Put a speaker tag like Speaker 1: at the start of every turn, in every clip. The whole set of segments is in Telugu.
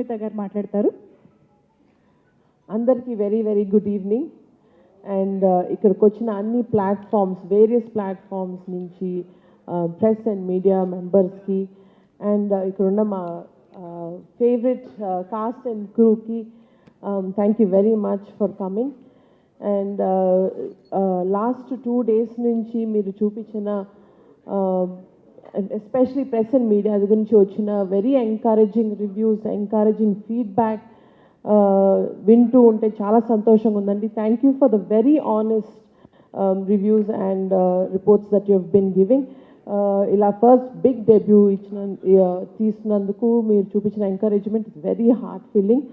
Speaker 1: సుష్మిత గారు మాట్లాడతారు.
Speaker 2: అందరికీ very very good evening. And ఇక్కడికి వచ్చిన అన్ని ప్లాట్ఫామ్స్, వేరియస్ ప్లాట్ఫామ్స్ నుంచి ప్రెస్ అండ్ మీడియా మెంబర్స్కి అండ్ ఇక్కడున్న మా ఫేవరెట్ కాస్ట్ అండ్ క్రూకి thank you very much for coming. And last 2 days నుంచి మీరు చూపించిన ఎస్పెషలీ ప్రెస్ అండ్ మీడియా గురించి వచ్చిన very encouraging reviews, encouraging feedback వింటూ ఉంటే చాలా సంతోషంగా ఉందండి. Thank you for the very honest reviews and reports that you have been giving. ఇలా ఫస్ట్ బిగ్ డెబ్యూ తీసినందుకు మీరు చూపించిన encouragement is very heart feeling.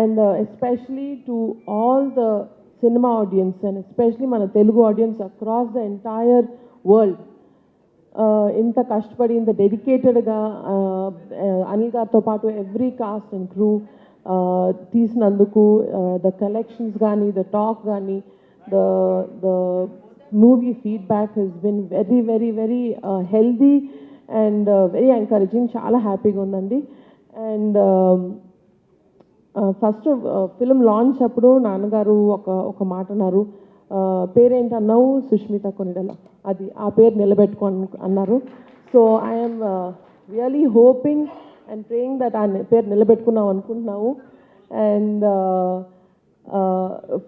Speaker 2: And especially to all the cinema audience and especially మన Telugu audience across the entire world, ఇంత కష్టపడి ఇంత డెడికేటెడ్గా అనిల్ గారితో పాటు ఎవ్రీ కాస్ట్ అండ్ క్రూ తీసినందుకు, ద కలెక్షన్స్ కానీ, ద టాక్ కానీ, the movie feedback has been very very very healthy and very encouraging. చాలా హ్యాపీగా ఉందండి. అండ్ ఫస్ట్ ఫిలిం లాంచ్ అప్పుడు నాన్నగారు ఒక మాట అన్నారు, పేరేంటన్నావు, సుష్మిత కొనిడల, అది ఆ పేరు నిలబెట్టుకో అన్నారు. So I'm really hoping and praying that ఆ పేరు నిలబెట్టుకున్నాం అనుకుంటున్నాము. అండ్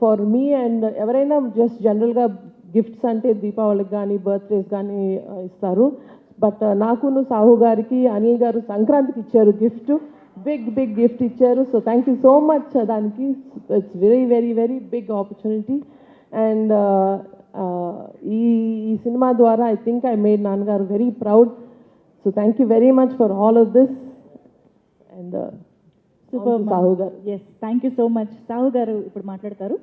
Speaker 2: ఫర్ మీ అండ్ ఎవరైనా జస్ట్ జనరల్గా గిఫ్ట్స్ అంటే దీపావళికి కానీ బర్త్డేస్ కానీ ఇస్తారు. బట్ నాకును సాహు గారికి అనిల్ గారు సంక్రాంతికి ఇచ్చారు గిఫ్ట్, బిగ్ గిఫ్ట్ ఇచ్చారు. So thank you so much దానికి. It's very very very big opportunity. And ఈ సినిమా ద్వారా ఐ థింక్ ఐ మేడ్ నాన్నగారు very proud. So thank you very much for all of this. And
Speaker 1: super
Speaker 2: Sahu garu.
Speaker 1: Yes, thank you so much. Sahu garu ఇప్పుడు మాట్లాడతారు.